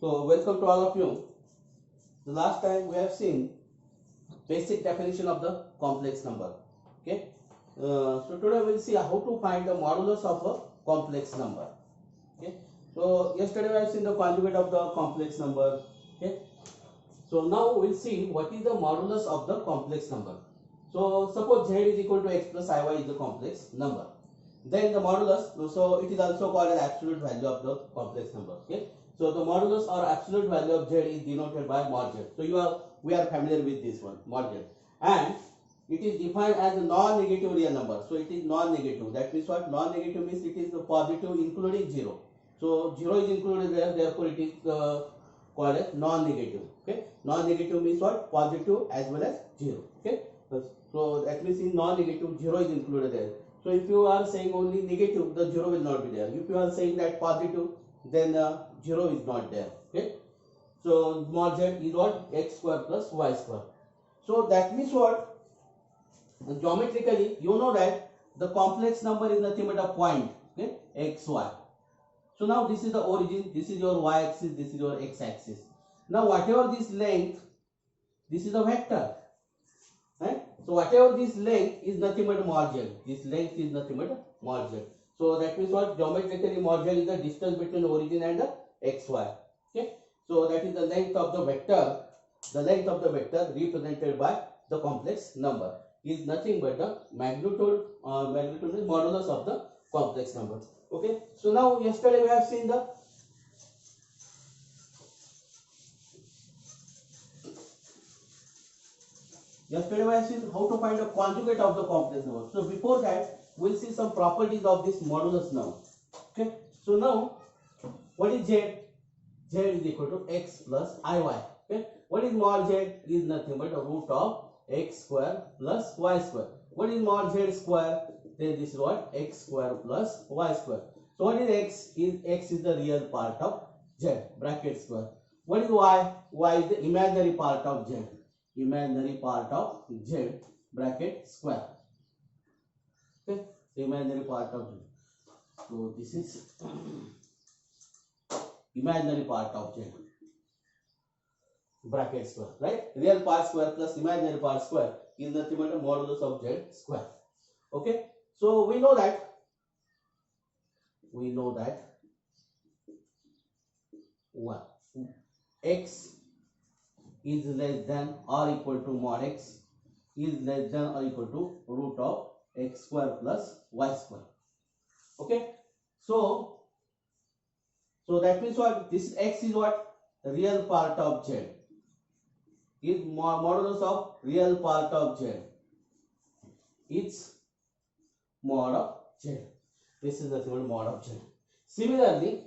So welcome to all of you. The last time we have seen basic definition of the complex number. Okay. So today we'll see how to find the modulus of a complex number. Okay. So yesterday we have seen the conjugate of the complex number. Okay. So now we'll see what is the modulus of the complex number. So suppose z is equal to x plus iy is the complex number. Then the modulus, so it is also called an absolute value of the complex number. Okay. So the modulus or absolute value of z is denoted by mod z. So we are familiar with this one, mod z, and it is defined as a non-negative real number. So it is non-negative. That means what? Non-negative means it is the positive including zero. So zero is included there, therefore it is called as non-negative. Okay. Non-negative means what? Positive as well as zero. Okay. So that means in non-negative zero is included there. So if you are saying only negative, the zero will not be there. If you are saying that positive, then zero is not there. Okay. So mod z is what? X square plus y square. So that means what? Geometrically, you know that the complex number is nothing but a point. Okay. X, y. So now this is the origin. This is your y axis. This is your x axis. Now whatever this length, this is a vector. Right? So whatever this length is nothing but mod z. This length is nothing but mod z. So that means what? Geometrically mod z is the distance between origin and the xy. Okay. So that is the length of the vector. The length of the vector represented by the complex number is nothing but the magnitude is modulus of the complex number. Okay. So now yesterday we have seen the how to find the conjugate of the complex number. So before that, we'll see some properties of this modulus now. Okay. So now, what is z? Z is equal to x plus iy. Okay. What is mod z? Is nothing but the root of x square plus y square. What is mod z square? Then this is what? X square plus y square. So what is x? X is the real part of z, bracket square. What is y? Y is the imaginary part of z. Imaginary part of z, bracket square. Okay, imaginary part of z. So this is imaginary part of z, bracket square, right? Real part square plus imaginary part square is nothing but a modulus of z square. Okay, so we know that what x is less than or equal to mod x is less than or equal to root of x square plus y square. Okay. So that means what? This x is what? Real part of z. Is modulus of real part of z. It's mod of z. This is the mod of z. Similarly,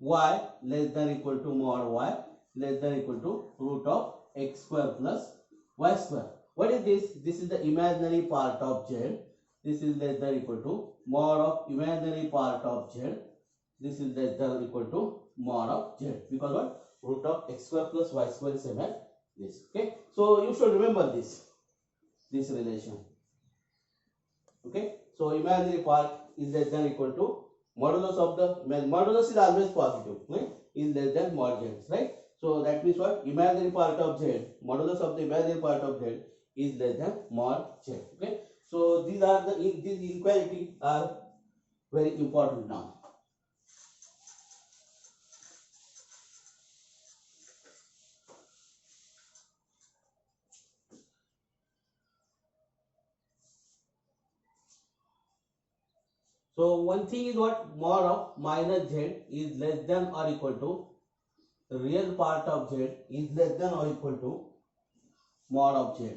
y less than equal to mod y less than equal to root of x square plus y square. What is this? This is the imaginary part of z. This is less than equal to mod of imaginary part of z. This is less than equal to mod of z. Because what? Root of x square plus y square is same as this. Okay. So you should remember this relation. Okay. So imaginary part is less than equal to modulus of the modulus is always positive, right? Is less than mod z, right? So that means what? Imaginary part of z, modulus of the imaginary part of z is less than mod z. Okay. So these inequality are very important now. So one thing is what? Mod of minus z is less than or equal to real part of z is less than or equal to mod of z.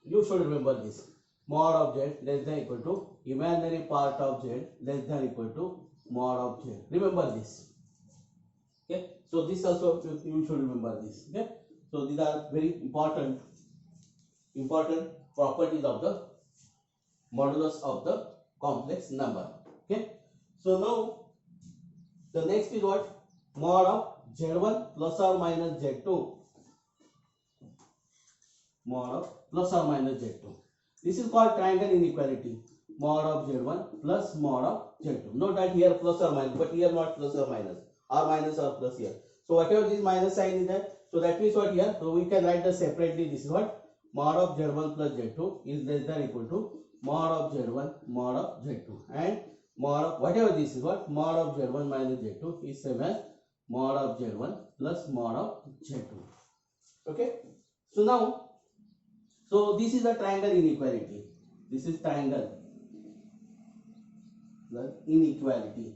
You should remember this. Mod of z less than equal to imaginary part of z less than equal to mod of z. Remember this. Okay. So this also you should remember this. Okay. So these are very important properties of the modulus of the complex number. Okay. So now the next is what? Mod of z1 plus or minus z2. Mod of plus or minus z2. This is called triangle inequality. mod of Z1 plus mod of Z2. Note that here plus or minus, but here not plus or minus, or minus or plus here. So whatever this minus sign is there, so that means what here, so we can write the separately. This is what mod of Z1 plus Z2 is less than equal to mod of Z1 mod of Z2, and mod of whatever this is what mod of Z1 minus Z2 is same as mod of Z1 plus mod of Z2. Okay, so now, so this is a triangle inequality. This is triangle inequality.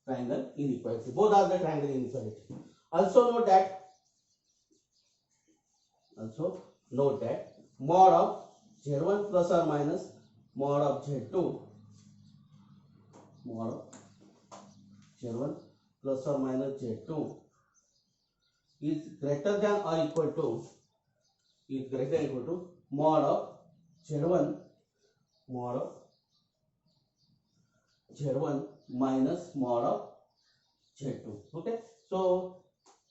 Triangle inequality. Both are the triangle inequality. Also note that mod of Z1 plus or minus mod of Z2, mod of Z1 plus or minus Z2 is greater than or equal to mod of Z1 minus mod of Z2. Okay, so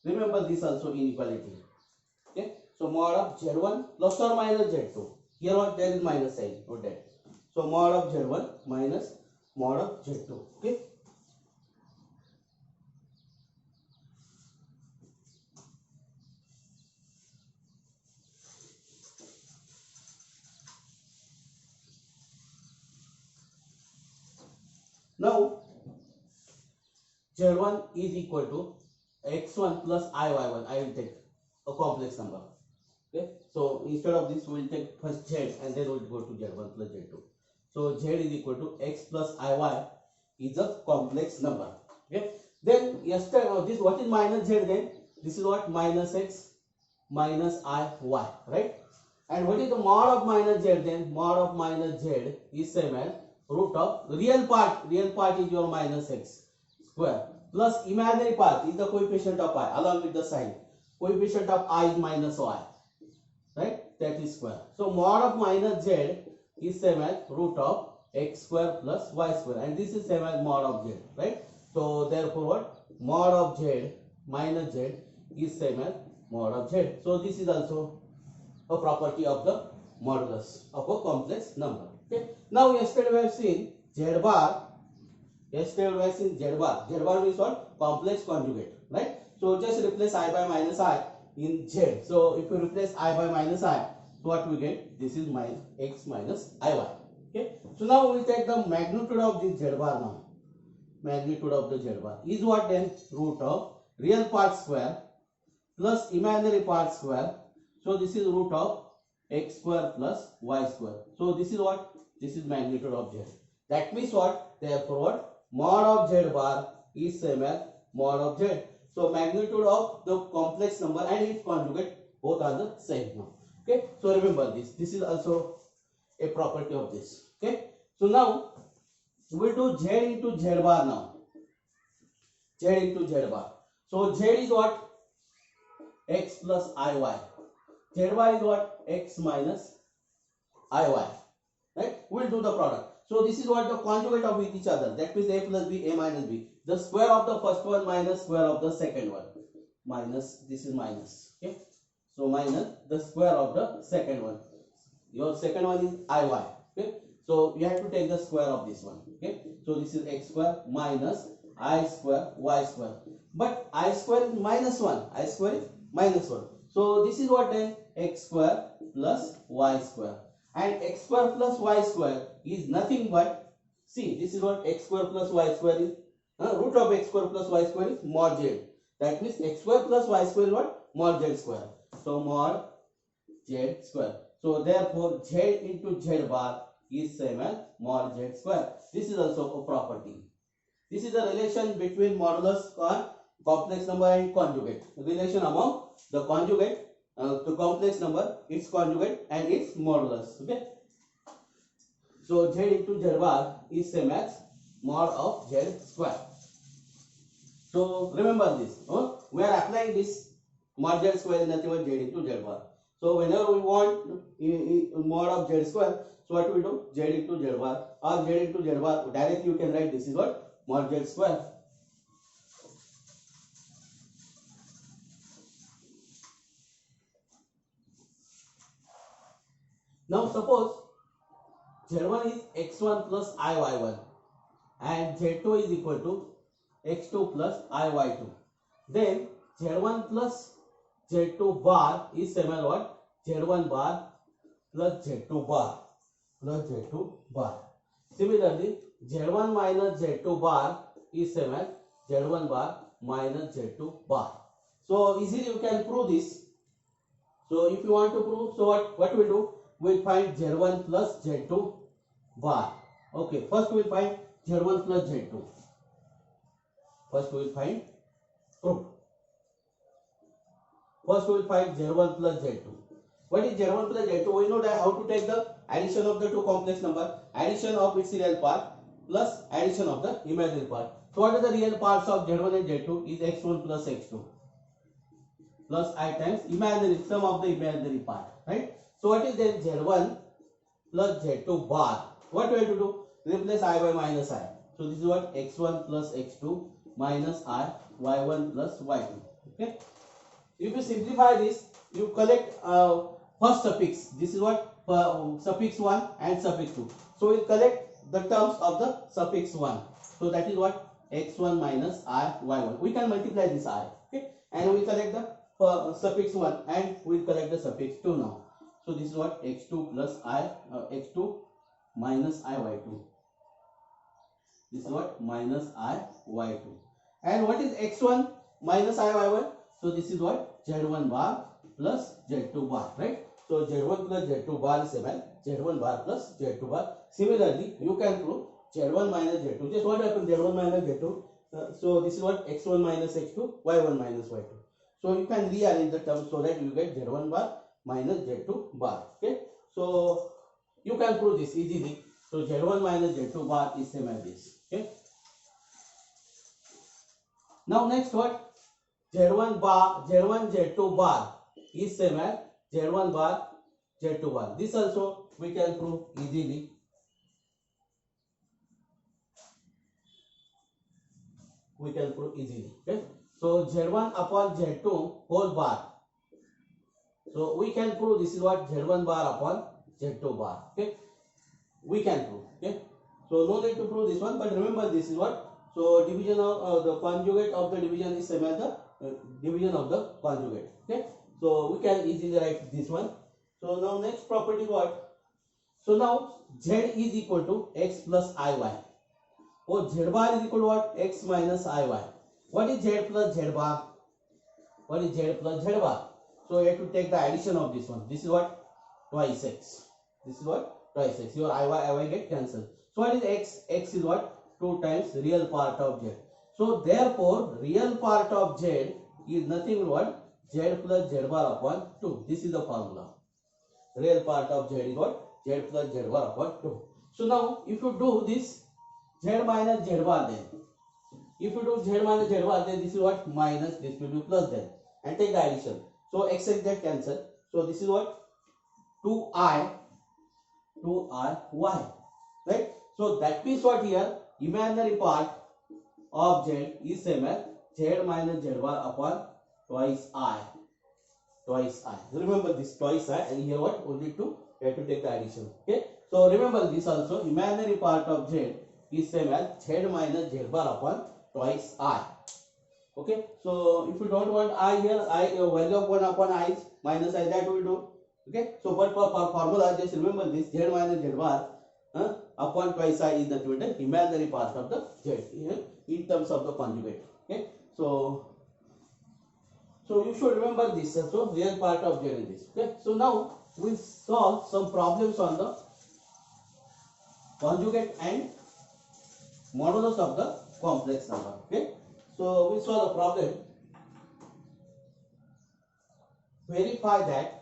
remember this also inequality. Okay, so mod of Z1 plus or minus Z2. Here what there is minus sign. Note that. So mod of Z1 minus mod of Z2. Okay. Now Z1 is equal to x1 plus iy1. I will take a complex number. Okay, so instead of this we will take first Z and then we will go to Z1 plus Z2. So Z is equal to x plus iy is a complex number. Okay, then yesterday this what is minus Z, then this is what minus x minus iy, right? And what is the mod of minus Z, then mod of minus Z is same as root of real part is your minus x square plus imaginary part is the coefficient of I along with the sign. Coefficient of I is minus y, right? That is square. So mod of minus Z is same as root of x square plus y square, and this is same as mod of Z, right? So therefore what mod of Z minus Z is same as mod of Z. So this is also a property of the modulus of a complex number. Okay. Now yesterday we have seen Z bar. Yesterday we have seen Z bar. Z bar means what? Complex conjugate, right? So just replace I by minus I in Z. So if you replace I by minus I, so what we get? This is minus x minus iy. Okay. So now we will take the magnitude of this Z bar now. Magnitude of the Z bar is what then? Root of real part square plus imaginary part square. So this is root of x square plus y square. So this is what? This is magnitude of Z. That means what? Therefore what? Mod of Z bar is same as mod of Z. So magnitude of the complex number and its conjugate both are the same now. Okay. So remember this. This is also a property of this. Okay. So now we will do Z into Z bar now. Z into Z bar. So Z is what? X plus iy. Z bar is what? X minus iy. Right? We will do the product. So this is what the conjugate of with each other. That means a plus b, a minus b. The square of the first one minus square of the second one. Minus, this is minus. Okay. So minus the square of the second one. Your second one is iy. Okay. So you have to take the square of this one. Okay. So this is x square minus I square y square. But I square is minus 1. I square is minus 1. So this is what then? X square plus y square. And x square plus y square is nothing but, see, this is what x square plus y square is. Root of x square plus y square is mod z. That means x square plus y square is what? Mod z square. So mod z square. So therefore z into z bar is same as mod z square. This is also a property. This is the relation between modulus on complex number and conjugate. The relation among the conjugate, the complex number, its conjugate and its modulus. Okay. So z into z bar is same as mod of z square. So remember this. We are applying this mod z square is nothing but z into z bar. So whenever we want mod of z square, so what we do? Z into z bar or z into z bar. Directly you can write this is what? Mod z square. Now suppose Z1 is x1 plus iy1 and Z2 is equal to x2 plus iy2. Then Z1 plus Z2 bar is same as what? Z1 bar plus Z2 bar plus Z2 bar. Similarly, Z1 minus Z2 bar is same as Z1 bar minus Z2 bar. So easily you can prove this. So if you want to prove, so what we'll do? We'll find Z1 plus Z2 bar. Okay, first we'll find Z1 plus Z2. First we'll find proof. First we will find Z1 plus Z2. What is Z1 plus Z2? We know that how to take the addition of the two complex number, addition of its real part plus addition of the imaginary part. So what are the real parts of Z1 and Z2? Is x1 plus x2 plus I times imaginary sum of the imaginary part, right? So what is then Z1 plus Z2 bar? What we have to do? Replace I by minus I. So this is what x1 plus x2 minus I, y1 plus y2. Okay. If you simplify this, you collect first suffix. This is what suffix 1 and suffix 2. So we collect the terms of the suffix 1. So that is what x1 minus I, y1. We can multiply this I. Okay. And we collect the suffix 1 and we will collect the suffix 2 now. So this is what x2 plus I, x2 minus I, y2. This is what minus I, y2. And what is x1 minus I, y1? So this is what Z1 bar plus Z2 bar, right? So Z1 plus Z2 bar is same as Z1 bar plus Z2 bar. Similarly, you can prove Z1 minus Z2. Just what happens? Z1 minus Z2. So this is what x1 minus x2, y1 minus y2. So you can rearrange the terms so that you get Z1 bar minus Z2 bar. Okay. So you can prove this easily. So Z1 minus Z2 bar is same as this. Okay. Now next what? Z1 bar, Z1 Z2 bar is same as Z1 bar Z2 bar. This also we can prove easily. We can prove easily. Okay. So Z1 upon Z2 whole bar. So we can prove this is what Z1 bar upon Z2 bar. Okay. We can prove. Okay. So no need to prove this one, but remember this is what. So division of the conjugate of the division is same as the division of the conjugate. Okay. So we can easily write this one. So now next property what? So now Z is equal to x plus iy. Oh, Z bar is equal to what? X minus iy. What is Z plus Z bar? What is Z plus Z bar? So you have to take the addition of this one. This is what? Twice x. This is what? Twice x. Your iy get cancelled. So what is x? X is what? 2 times real part of Z. So therefore real part of Z is nothing but what? Z plus Z bar upon 2. This is the formula. Real part of Z is what? Z plus Z bar upon 2. So now if you do this Z minus Z bar then. If you do Z minus Z bar then this is what? Minus, this will be plus then. And take the addition. So x get cancelled. So this is what? 2i y. Right? So that means what here? Imaginary part of Z is same as Z minus Z bar upon twice I. Twice I. Remember this twice I, and here what? Only 2. You have to take the addition. Okay. So remember this also. Imaginary part of Z is same as Z minus Z bar upon twice I. Okay. So if you don't want I here, I value of 1 upon I is minus I, that we will do. Okay. So but for formula just remember this Z minus Z bar upon twice I is nothing but the imaginary part of the Z in terms of the conjugate. Okay. So you should remember this also, real part of Z in this. Okay. So now we solve some problems on the conjugate and modulus of the complex number. Okay. So we solve the problem. Verify that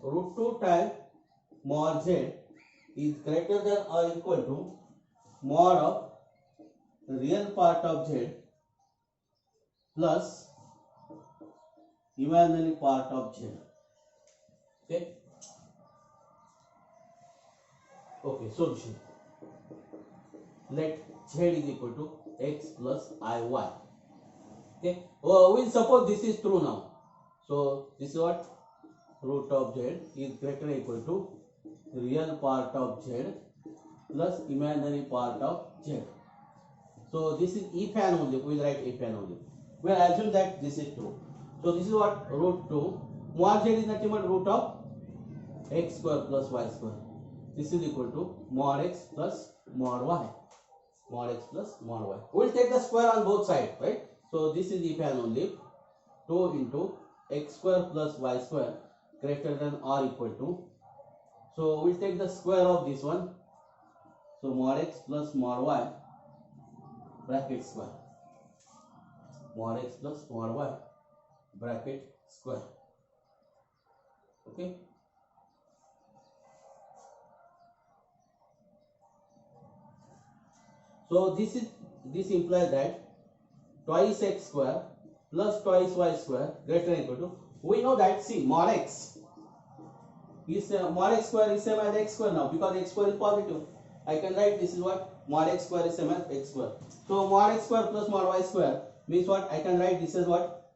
root 2 times mod Z is greater than or equal to mod of real part of Z plus imaginary part of Z. Okay. Okay. Solution. Let Z is equal to x plus iy. Okay. We'll suppose this is true now. So this is what? root of z is greater than or equal to real part of z plus imaginary part of z. So this is if and only, we will write if and only. We will assume that this is true. So this is what root 2. Mod z is nothing but root of x square plus y square. This is equal to mod x plus mod y. Mod x plus mod y. We will take the square on both sides, right? So this is if and only 2 into x square plus y square greater than or equal to. So we will take the square of this one. So mod x plus mod y bracket square. Mod x plus mod y bracket square. Okay. So this implies that twice x square plus twice y square greater than or equal to. We know that, see, mod x square is same as x square now, because x square is positive. I can write this is what mod x square is same as x square. So mod x square plus mod y square means what? I can write this is what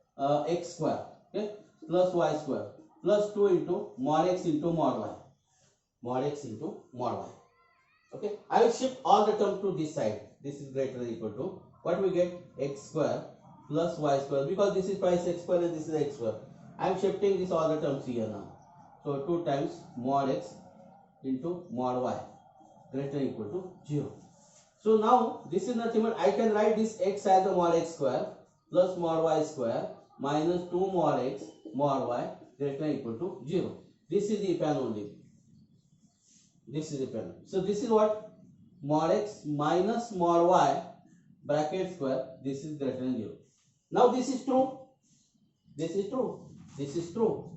x square, okay, plus y square plus 2 into mod x into mod y. Mod x into mod y. Okay, I will shift all the terms to this side. This is greater than or equal to what we get, x square plus y square, because this is twice x square and this is x square. I am shifting this all the terms here now. So 2 times mod x into mod y greater than or equal to 0. So now this is nothing but I can write this x as a mod x square plus mod y square minus 2 mod x mod y greater than or equal to 0. This is the if and only. This is the if and only. So this is what mod x minus mod y bracket square. This is greater than 0. Now this is true. This is true. This is true.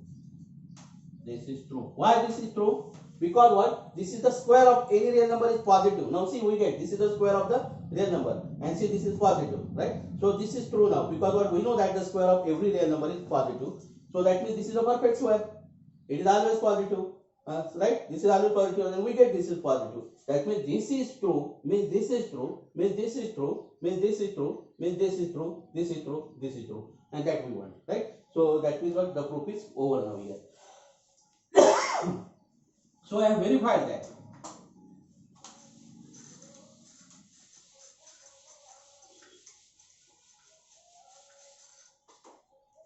This is true. Why this is true? Because what? This is the square of any real number is positive. Now see, we get this is the square of the real number, and see this is positive, right? So this is true now, because what we know that the square of every real number is positive. So that means this is a perfect square. It is always positive, right? This is always positive, and we get this is positive. That means this is true, means this is true, means this is true, means this is true, means this is true, this is true, this is true, and that we want, right? So that means what? The proof is over now here. So I have verified that.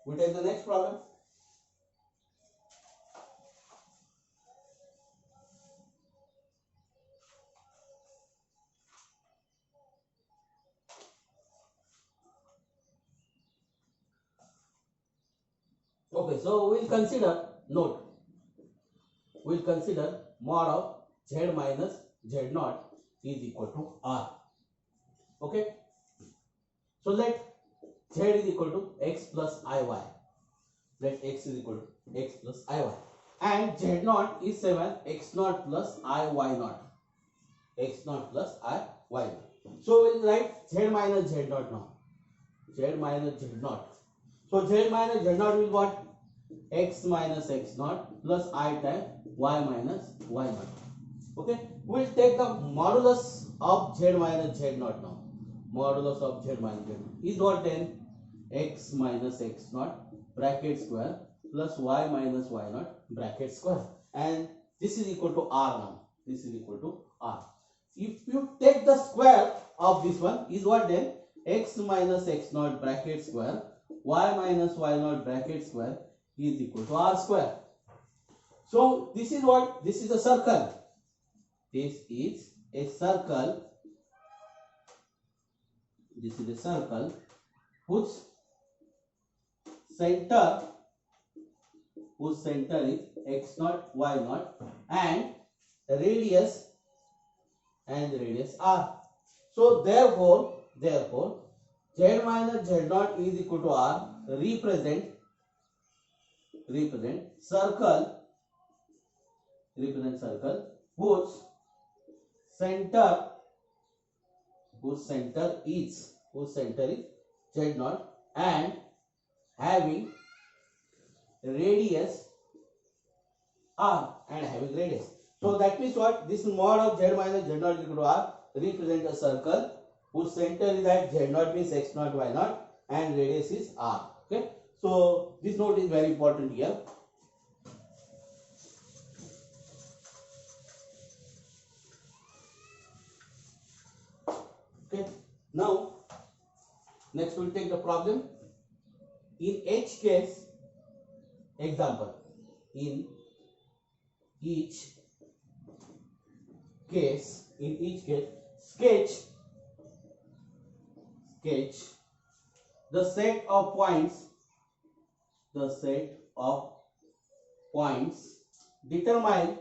We take the next problem. Okay, so we'll consider, note, we'll consider mod of z minus z naught is equal to r. Okay, so let z is equal to x plus iy. Let x is equal to x plus iy, and z naught is 7 x naught plus iy naught. X naught plus iy naught. So we'll write z minus z naught now. Z minus z naught. So z minus z naught will what? X minus x naught plus I times y minus y naught. Okay, we'll take the modulus of z minus z naught now. Modulus of z minus z naught is what then? X minus x naught bracket square plus y minus y naught bracket square, and this is equal to r now. This is equal to r. If you take the square of this one is what then? X minus x naught bracket square y minus y naught bracket square is equal to r square. So this is what? This is a circle. This is a circle. This is a circle whose center is x naught y naught and radius r. So therefore z minus z naught is equal to r represent circle whose center is z naught and having radius r So that means what? This mod of z minus z naught is equal to r represent a circle whose center is at z naught means x naught y naught and radius is r. Okay. So this note is very important here. Okay. Now next we'll take the problem. In each case, example, in each case, sketch the set of points, determined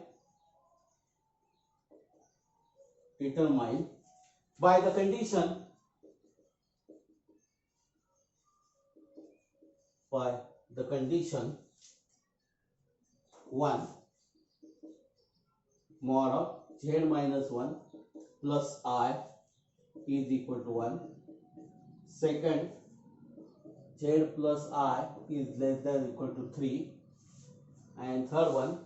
by the condition 1 mod of z minus 1 plus I is equal to 1. Second, z plus I is less than or equal to 3. And third one,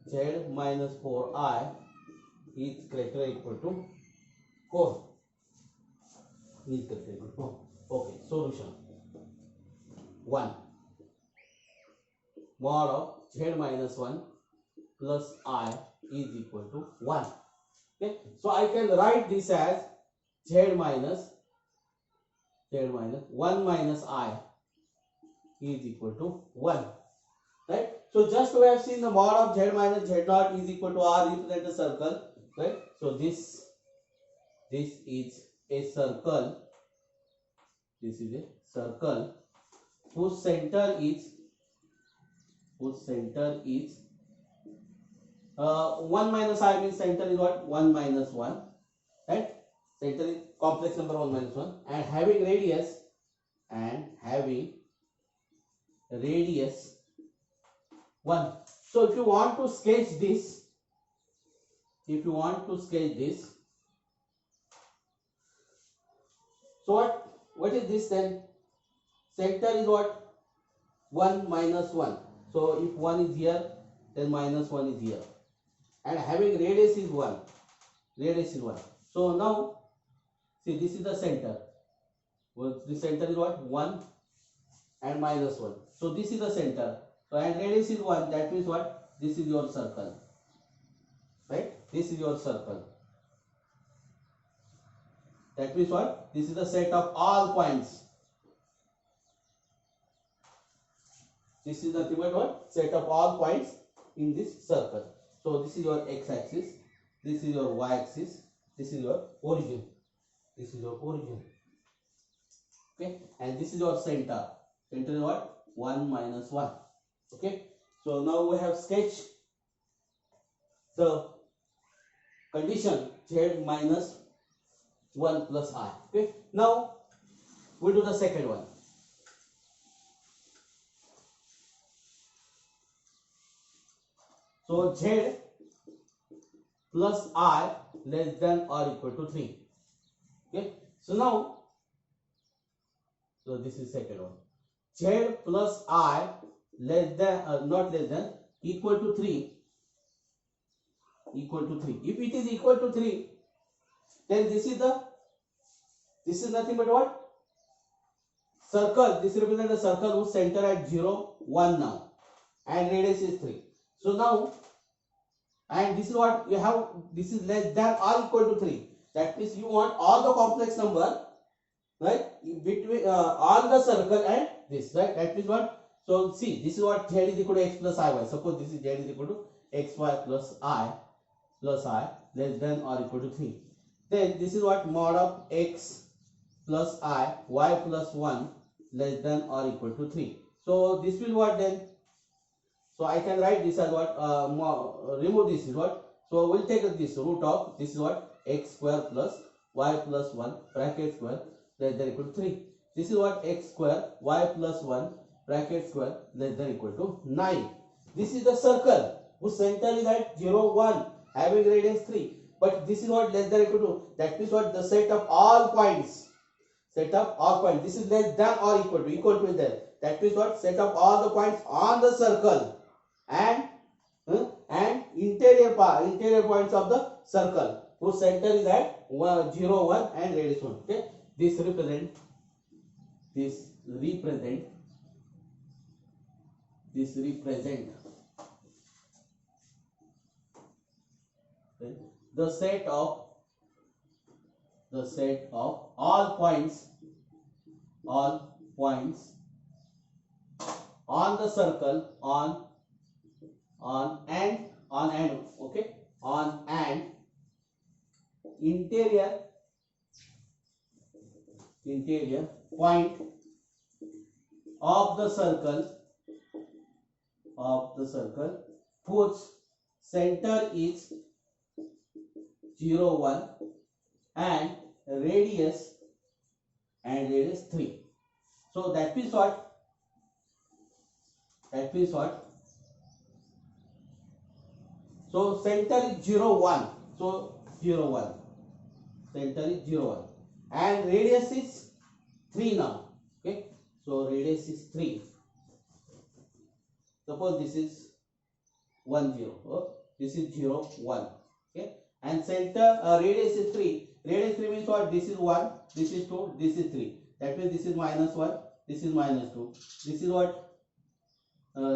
z minus 4I is greater or equal to 4. Is greater or equal to 4. Okay, solution. 1 mod of z minus 1 plus I is equal to 1. Okay, so I can write this as z minus 1 minus I is equal to 1. Right? So just we have seen the mod of z minus z naught is equal to R represent a circle. Right? So this is a circle. This is a circle whose center is 1 minus I means center is what? 1 minus 1. Right? Center is complex number 1 minus 1 and having radius 1. So if you want to sketch this, so what is this then? Center is what? 1 minus 1. So if 1 is here, then minus 1 is here. And having radius is 1. So now, see, this is the center. Well, the center is what? 1 and minus 1. So this is the center. So and radius is 1. That means what? This is your circle. Right? This is your circle. That means what? This is the set of all points. This is nothing but what? Set of all points in this circle. So this is your x-axis. This is your y-axis. This is your origin. Okay, and this is your center. Center is what? 1 minus 1. Okay, so now we have sketched the condition z minus 1 plus I. Okay, now we do the second one. So z plus I less than or equal to 3. Okay, so now, so this is second one. Z plus I less than not less than equal to 3. If it is equal to 3, then this is nothing but what? Circle. This represents a circle whose center at 0, 1 now, and radius is 3. So now, and this is what you have. This is less than or equal to 3. That means you want all the complex number, right, between on the circle and this, right? That means what? So see, this is what z is equal to x plus iy. Suppose this is z is equal to xy plus I less than or equal to 3. Then this is what? Mod of x plus I y plus 1 less than or equal to 3. So this will what then? So I can write this as what? Remove this is what? So we'll take this root of this is what? X square plus y plus 1 bracket square less than equal to 3. This is what? X square y plus 1 bracket square less than equal to 9. This is the circle whose center is at 0, 1 having radius 3. But this is what? Less than equal to. That means what? The set of all points. This is less than or equal to there. That means what? Set of all the points on the circle and interior points of the circle whose center is at 0, 1 and radius 1. Okay, this represent the set of all points on the circle on and okay, on an interior point of the circle whose center is 0 1 and radius 3. So that means what? So center is 0 1. So 0 1. Center is 0 1 and radius is 3 now. Okay. So radius is 3. Suppose this is 1 0. Oh, this is 0 1. Okay. And center radius is 3. Radius 3 means what? This is 1, this is 2, this is 3. That means this is minus 1, this is minus 2. This is what?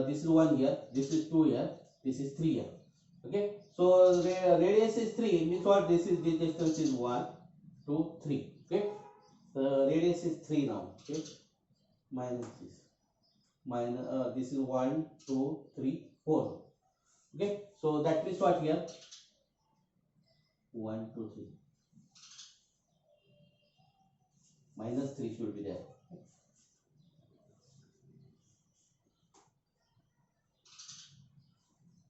This is 1 here, this is 2 here, this is 3 here. Okay. So radius is 3 means what? This distance is 1, 2, 3. Okay. The radius is 3 now. Okay. Minus this. This is 1, 2, 3, 4. Okay. So that means what here? 1, 2, 3. Minus 3 should be there.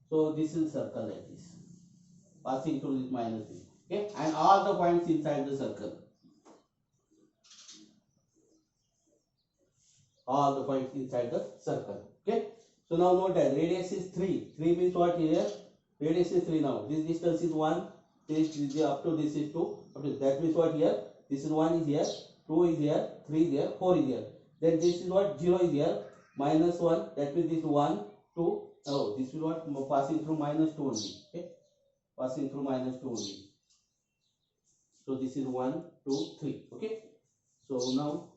So this is circle like this, passing through this minus 3. Okay, and all the points inside the circle. All the points inside the circle. Okay. So now note that radius is 3. 3 means what here? Radius is 3 now. This distance is 1. This is up to this is 2. Up to that means what here? This is 1 is here, 2 is here, 3 is here, 4 is here. Then this is what? 0 is here, minus 1. That means this 1, 2. Oh, this is what? Passing through minus 2 only. Okay. Passing through minus 2 only. So this is 1, 2, 3. Okay. So now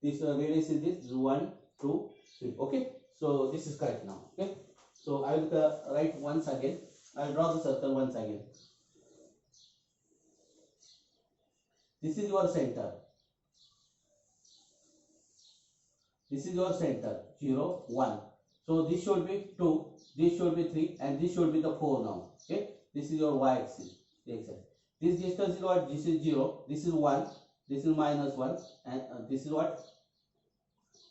this radius is this 1, 2, 3. Okay. So this is correct now. Okay. So I will write once again. I will draw the circle once again. This is your center. This is your center 0, 1. So this should be 2, this should be 3, and this should be the 4 now. Okay. This is your y-axis. This distance is what? This is 0, this is 1, this is minus 1, and this is what?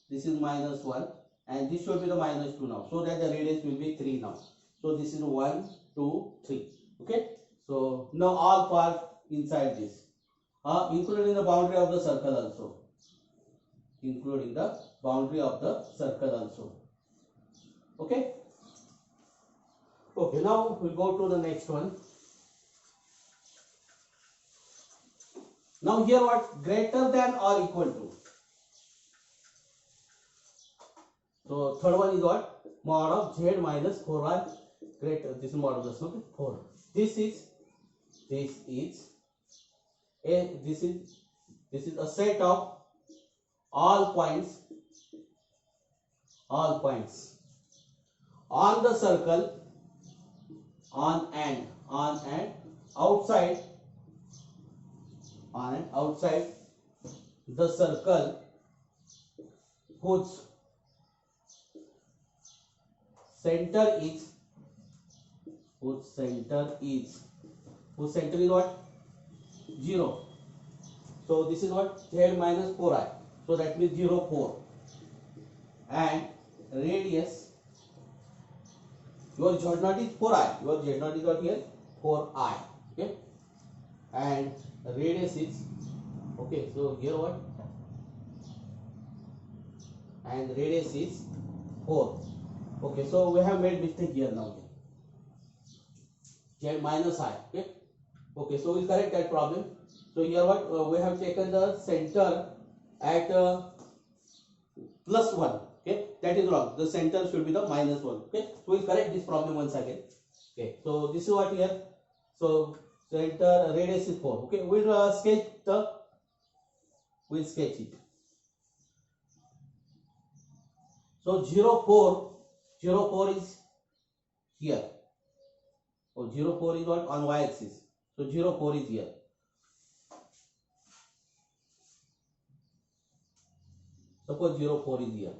This is minus 1, and this should be the minus 2 now. So that the radius will be 3 now. So this is 1, 2, 3. Okay. So now all parts inside this, including the boundary of the circle also. Including the boundary of the circle also. Okay. Okay. Now we'll go to the next one. Now here what? Greater than or equal to. So third one is what? Mod of z minus 4y greater. This is modulus of 4. This is a set of all points on the circle on and outside the circle whose center is what? 0. So this is what? Z minus 4i. So that means 0, 4. And radius, your z naught is 4i. Your z naught is what here? 4i. Okay. And radius is, okay, so here what? And radius is 4. Okay, so we have made mistake here now. Z minus I. Okay. Okay, so we'll correct that problem. So here what? We have taken the center at plus 1. Okay, that is wrong. The center should be the minus 1. Okay, so we'll correct this problem once again. Okay, so this is what here. So center radius is 4. Okay, we'll sketch it. So 0, 4 is here. So 0, 4 is what? On y-axis. So 0, 4 is here. Suppose 0, 4 is here.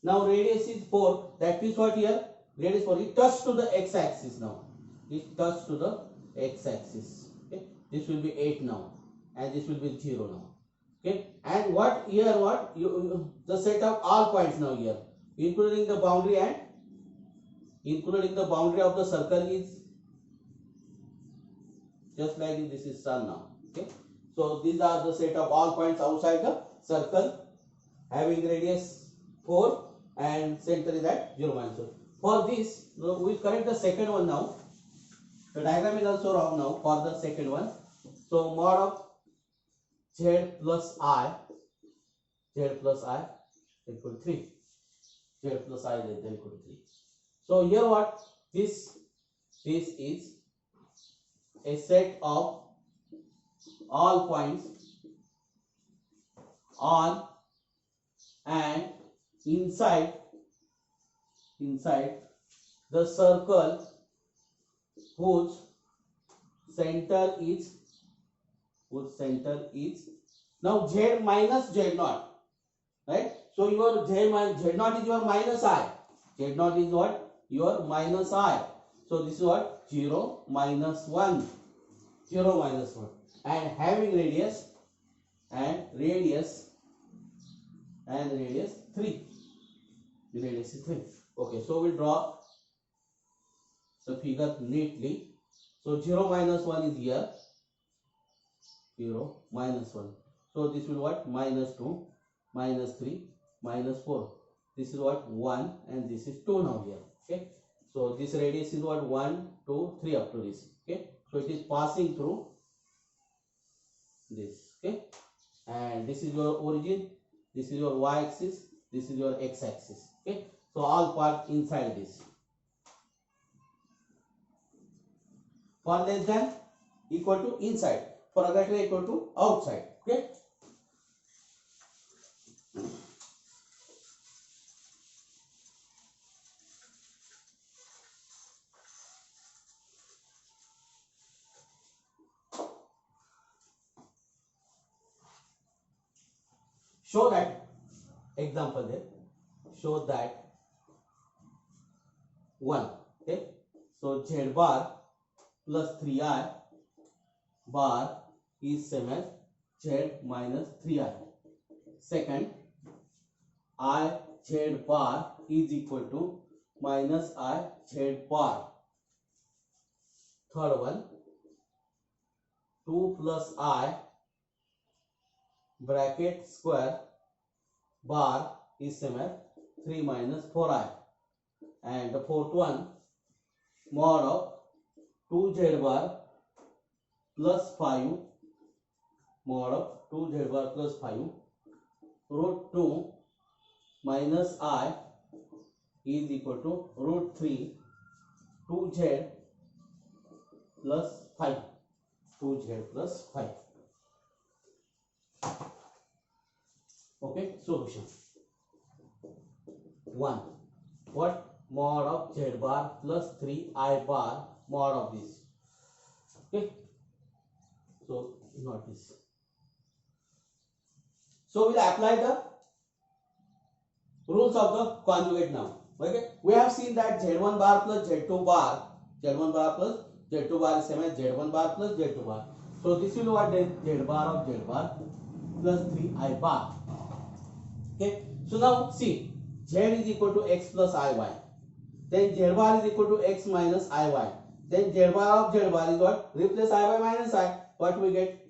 Now radius is 4. That means what here? Radius 4. It touches to the x-axis now. It touches to the x-axis. Okay. This will be 8 now, and this will be 0 now. Okay. And what here? What the set of all points now here, including the boundary of the circle is just like this is sun now. Okay. So these are the set of all points outside the circle having radius 4 and center is at 0, -1. For this, we will correct the second one now. The diagram is also wrong now for the second one. So mod of z plus I equal to 3. Z plus I equal to 3. So here what? This is a set of all points on and inside the circle whose center is now z minus z naught, right? So your z naught is your minus I. Z naught is what? Your minus I. So this is what? 0, -1. 0, -1. And having radius 3. The radius is 3. Okay, so we draw the figure neatly. So 0, -1 is here. 0, -1. So this will what? -2, -3, -4. This is what? 1 and this is 2 now here. Okay. So this radius is what? 1, 2, 3 up to this. Okay. So it is passing through this. Okay. And this is your origin. This is your y-axis. This is your x-axis. Okay. So all part inside this. For less than equal to inside. For greater than equal to outside. Okay. Show that example there. Show that 1. Okay. So z bar plus 3I bar is same as z minus 3I. Second, I z bar is equal to minus I z bar. Third one, 2 plus I bracket square bar is same as 3 minus 4I. And the fourth one, mod of 2z bar plus 5 mod of 2z bar plus 5 root 2 minus I is equal to root 3 2z plus 5. 2z plus 5. Okay, solution. 1. What? Mod of z bar plus 3I bar mod of this. Okay. So not this. So we'll apply the rules of the conjugate now. Okay. We have seen that z1 bar plus z2 bar plus z2 bar is same as z1 bar plus z2 bar. So this will what then? Z bar of z bar plus 3I bar. Okay. So now see, z is equal to x plus iy. Then z bar is equal to x minus iy. Then z bar of z bar is what? Replace iy minus I. What we get?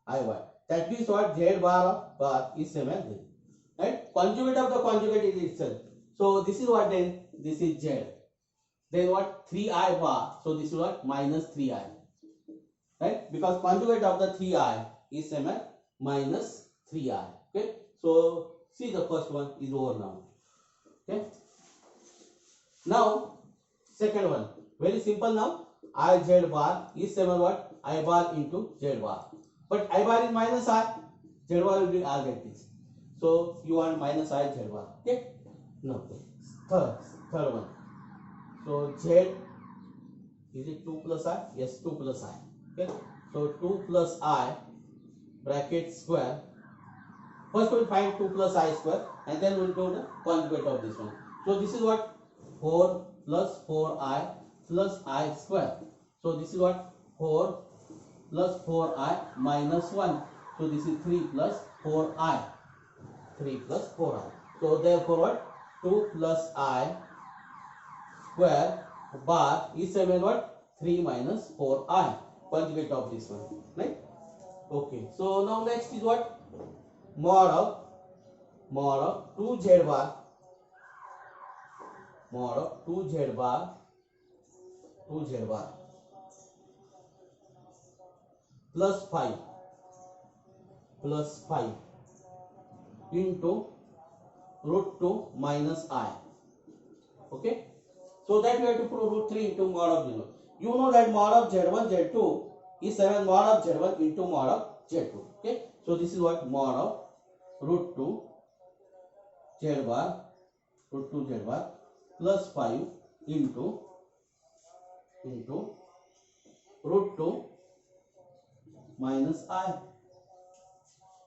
Iy. That means what? Z bar of bar is same as this. Right? Conjugate of the conjugate is itself. So this is what then? This is z. Then what? 3I bar. So this is what? Minus 3I. Right? Because conjugate of the 3I is same as minus 3I. Okay? So see, the first one is over now. Okay? Now, second one. Very simple now. I z bar is same as what? I bar into z bar. But I bar is minus I. Z bar will be I like this. So you want minus I z bar. Okay? No. Third one. So z Is it 2 plus I? Yes, 2 plus I. Okay. So 2 plus I bracket square. First we'll find 2 plus I square and then we'll do the conjugate of this one. So this is what? 4 plus 4I plus I square. So this is what? 4 plus 4I minus 1. So this is 3 plus 4I. 3 plus 4I. So therefore what? 2 plus I square bar is 7 what? 3 minus 4I. Conjugate of this one. Right? Okay. So now next is what? Mod of 2z bar, mod of 2z bar plus 5 into root 2 minus I. Okay. So that we have to prove root 3 into mod of 0. You know that mod of z1 z2 is 7 mod of z1 into mod of z2. Okay. So this is what? Mod of root 2 z bar plus 5 into root 2 minus I.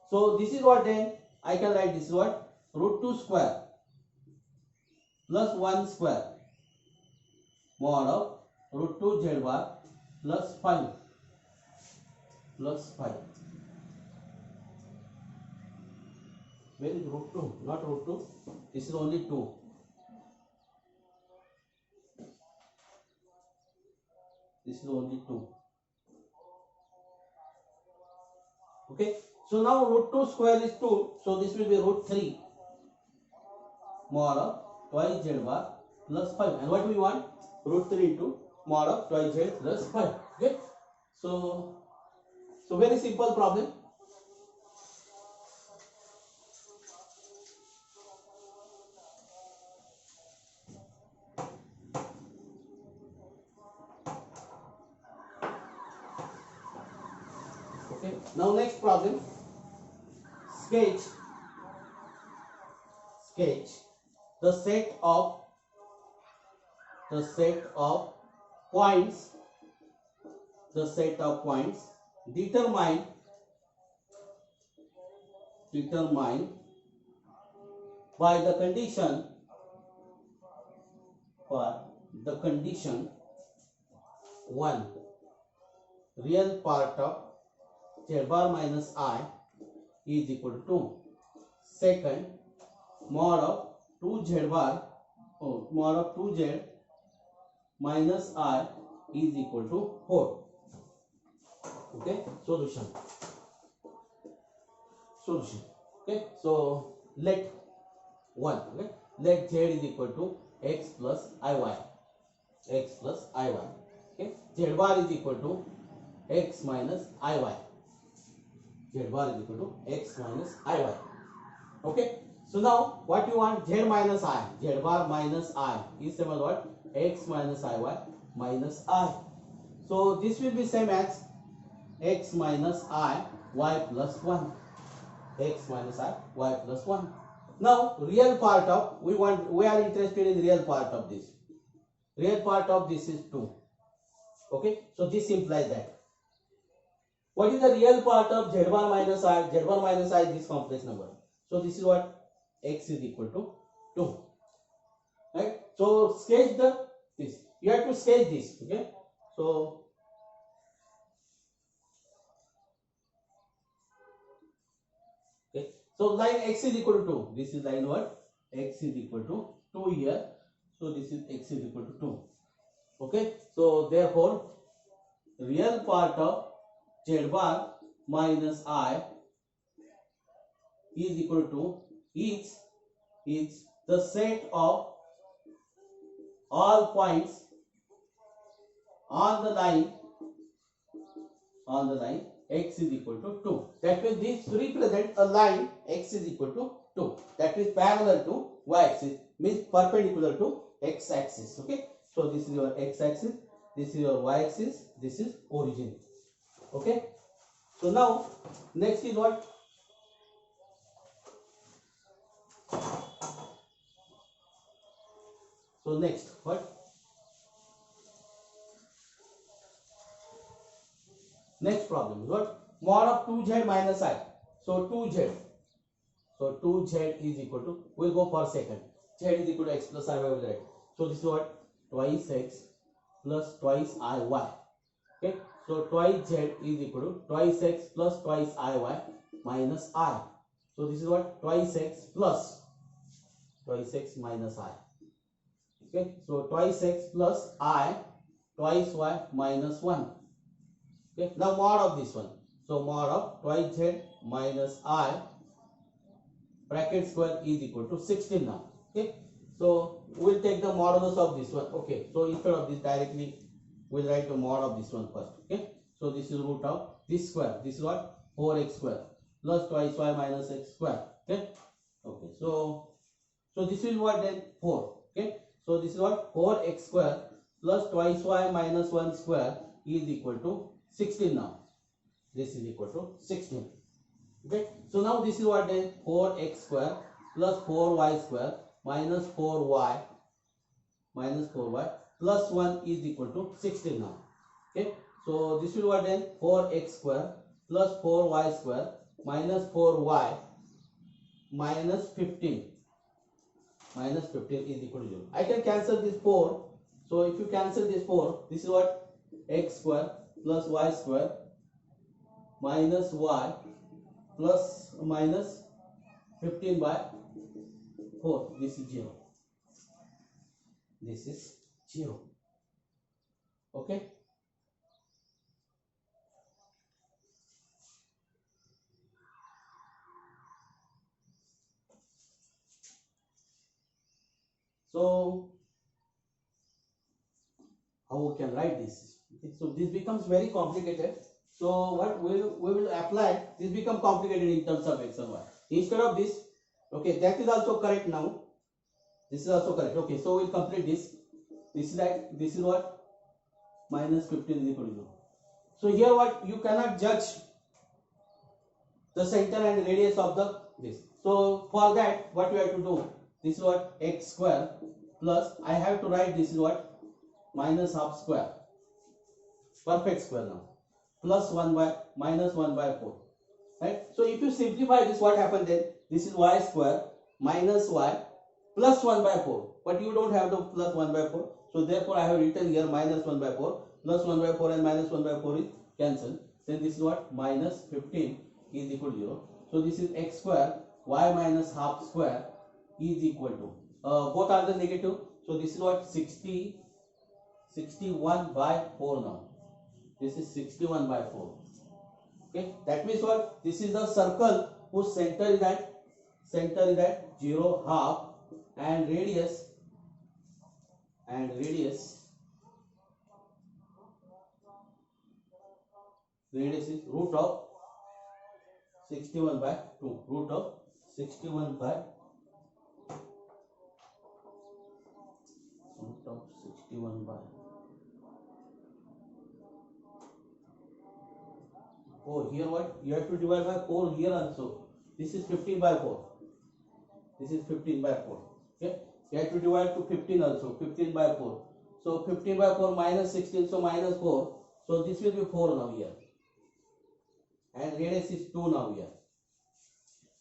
So this is what then I can write this is what? Root 2 square plus 1 square mod of root 2 z bar plus 5 Where is root 2? Not root 2. This is only 2. This is only 2. Okay. So now root 2 square is 2. So this will be root 3 mod of twice z bar plus 5. And what we want? Root 3 into mod of twice z plus 5. Okay. So very simple problem. Okay. Now next problem. Sketch the set of points determined by the condition 1 real part of z bar minus I is equal to 2. Second, mod of 2z bar mod of 2z minus I is equal to 4. Okay, solution. Okay, so let 1. Okay, let z is equal to x plus iy. Okay, z bar is equal to x minus iy. Okay, so now what you want? Z minus I. Z bar minus I is same as what? X minus iy minus I. So this will be same as x minus I y plus 1. Now real part of we are interested in real part of this. Real part of this is 2. Okay, so this implies that. What is the real part of z bar minus I? Z bar minus I is this complex number. So this is what? X is equal to 2. Right? So sketch this. You have to sketch this. Okay. So line x is equal to 2. This is line what? X is equal to 2 here. So this is x is equal to 2. Okay. So therefore, real part of z bar minus I is equal to is the set of all points on the line x is equal to 2. That means this represent a line x is equal to 2. That is parallel to y axis, means perpendicular to x axis. Okay. So this is your x axis, this is your y axis, this is origin. Okay. So now next is what? So next what? Next problem is what? Mod of 2z minus I. So 2z. So 2z is equal to, we'll go per second. Z is equal to x plus I y will write. So this is what? Twice x plus twice I y. Okay. So twice z is equal to twice x plus twice I y minus I. So this is what? Twice x plus twice x minus I. Okay. So twice x plus I twice y minus 1. Okay. Now mod of this one. So mod of twice z minus I bracket square is equal to 16 now. Okay. So we'll take the modulus of this one. Okay. So instead of this directly we'll write the mod of this one first. Okay. So this is root of this square. This is what? 4x square plus twice y minus x square. Okay. Okay. So this will what then? 4. Okay. So this is what? 4x square plus twice y minus 1 square is equal to 16 now. This is equal to 16. Okay. So now this is what then? 4x square plus 4y square minus 4y plus 1 is equal to 16 now. Okay. So this will what then? 4x square plus 4y square minus 4y minus 15 is equal to 0. I can cancel this 4. So if you cancel this 4, this is what? X square plus y square minus y plus minus 15 by 4. This is 0. This is 0. Okay. So how we can write this? Okay. So this becomes very complicated. So what we will apply, this become complicated in terms of x and y. Instead of this, okay, that is also correct now. This is also correct. Okay, so we'll complete this. This is what? Minus 15 is equal to 0. So here what? You cannot judge the center and radius of the this. So for that, what we have to do? This is what? X square plus, I have to write this is what? Minus half square. Perfect square now. Plus 1 by minus 1 by 4. Right? So if you simplify this, what happened then? This is y square minus y plus 1 by 4. But you don't have the plus 1 by 4. So therefore I have written here minus 1 by 4. Plus 1 by 4 and minus 1 by 4 is cancelled. Then this is what? Minus 15 is equal to 0. So this is x square y minus half square is equal to, both are the negative. So this is what? 61 by 4 now. This is 61 by 4. Okay. That means what? This is the circle whose center is at 0, half, and radius is root of 61 by 2. Root of 61 by 4. Here what? You have to divide by 4 here also. This is 15 by 4. This is 15 by 4. Okay. You have to divide to 15 also. 15 by 4. So 15 by 4 minus 16. So minus 4. So this will be 4 now here. And radius is 2 now here.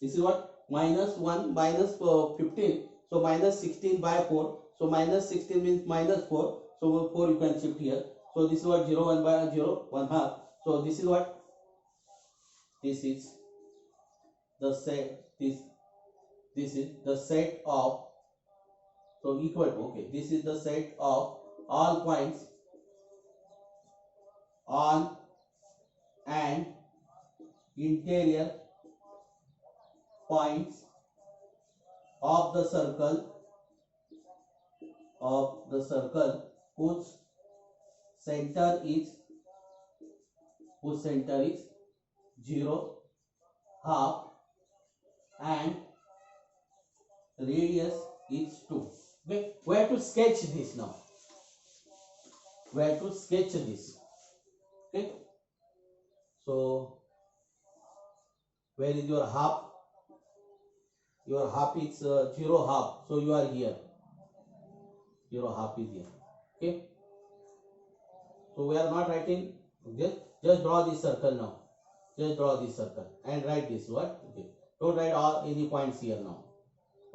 This is what? Minus 1 minus 15. So minus 16 by 4. So minus 16 means minus 4. So 4 you can shift here. So this is what? 0, 1 by 0, 1 half. So this is what? This is the set. This is the set of, so equal to, okay, this is the set of all points on and interior points of the circle whose center is 0, half, and radius is 2. Okay. Where to sketch this now? Where to sketch this? Okay. So where is your half? Your half is 0, half. So you are here. 0, half is here. Okay. So we are not writing this. Just draw this circle now. Just draw this circle and write this what? Okay. Don't write all any points here now.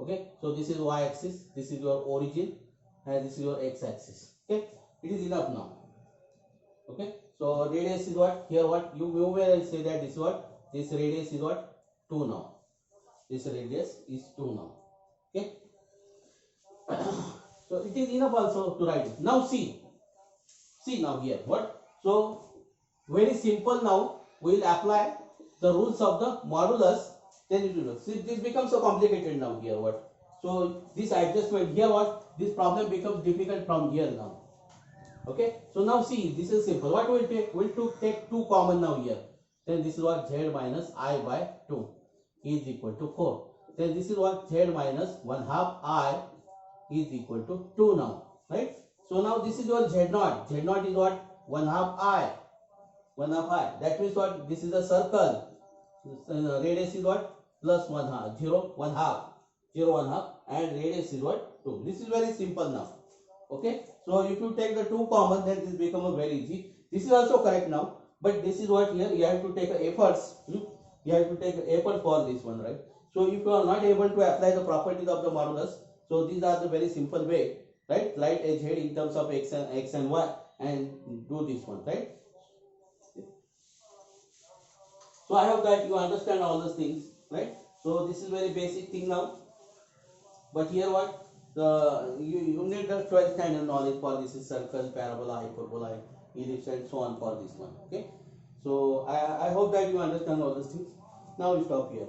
Okay. So this is y axis. This is your origin, and this is your x axis. Okay. It is enough now. Okay. So radius is what? Here what? You will say that this is what? This radius is what? 2 now. This radius is 2 now. Okay. So it is enough also to write it. Now see now here what? So very simple now. We will apply the rules of the modulus. Then it will see this becomes so complicated now here what? So this adjustment here what? This problem becomes difficult from here now. Okay. So now see, this is simple. What will take? We'll take 2 common now here. Then this is what? Z minus I by 2 is equal to 4. Then this is what? Z minus 1/2 I is equal to 2 now. Right? So now this is your Z naught. Z naught is what? 1/2 I. 1/2 I. That means what? This is a circle. Radius is what? Plus 1/2. 0, 1/2. 0, 1/2. And radius is what? 2. This is very simple now. Okay. So if you take the 2 common, then this becomes very easy. This is also correct now. But this is what here you have to take efforts. You have to take effort for this one, right? So if you are not able to apply the properties of the modulus, so these are the very simple way, right? Write a z in terms of x and y and do this one, right? So I hope that you understand all those things, right? So this is very basic thing now. But here what? You need the 12th standard knowledge for this is circle, parabola, hyperbola, ellipse and so on for this one. Okay. So I hope that you understand all these things. Now we stop here.